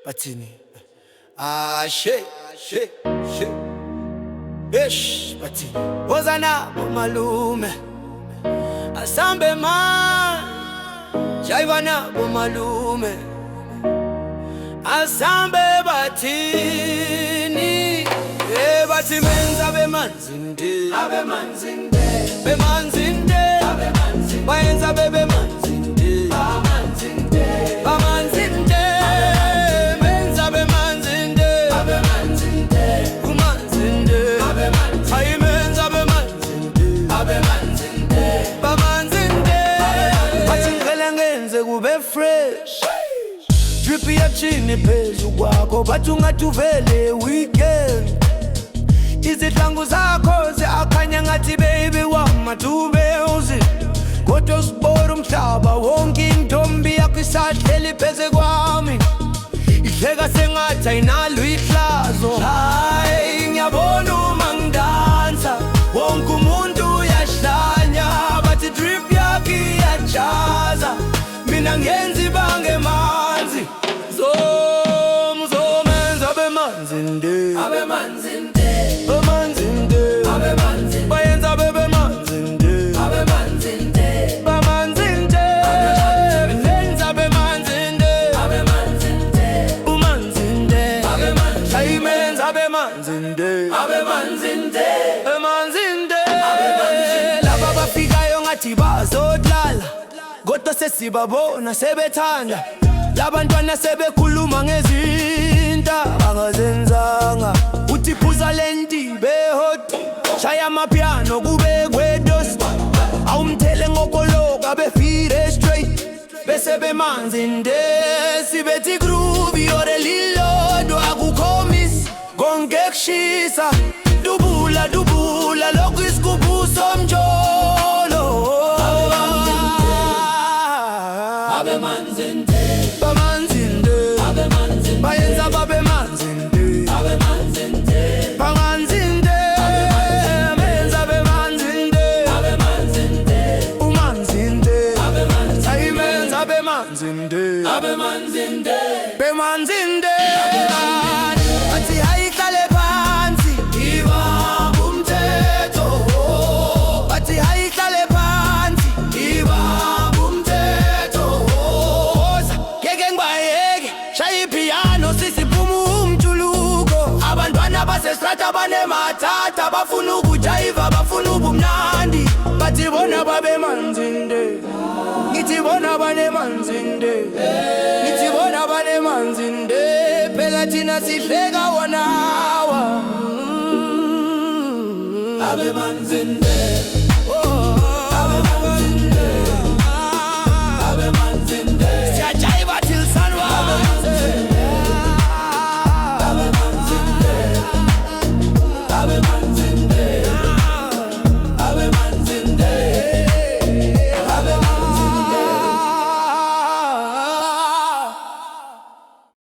bathini she ish bathini wozana bomalume asambe man jaivana bomalume asambe bathini bathi menza bemanzinde bayenza bemanzinde bamanzinde menza bemanzinde kumanzinde hayi menza bemanzinde bamanzinde bathi ngicela ngenze kube fresh drip yachini phezu kwakho bathi ungathi uvele weekend izihlangu zakho ziyakhanya ngathi baby wamatube uzi kodwa usibora umhlaba wonke intombi yakho isahleli pheze kwami ihleka sengathi ayinalo ihlazo hayi ngiyabona uma ngidansa wonke umuntu uyahlanya bathi drip yakho iyajaza mina ngenzi bangemanzi zomenza bemanzinde bayenza bemanzinde bamanzinde nenza bemanzinde umanzinde hayi menza bemanzinde emanzinde laba bafikayo ngathi bazodlala kodwa sesibabona sebethanda labantwana sebekhuluma ngezinto angazenzanga uthi phuza lenti behot shaya amapiano kube kwedos awumthele ngokoloka befire straight bese bemanzinde sibethi groove yore lilodo akukhomis konke kushisa dubula lokhu isikubuso mjolo bamanzinde bayenza babemanzinde bamanzinde menza bemanzinde umanzinde hayi menza bemanzinde bemanzinde bathi hayi hlale phansi iba umthetho bathi hayi hlale phansi iba umthetho ngeke ngibayeke shaya ipiano sisiphuma umjuluko abantwana basestrata banemathatha bafuna ukujayiva bafuna ubumnandi bathi bona babemanzinde ngithi bona banemanzinde ngithi bona banemanzinde phela thina sihleka wonawa abemanzinde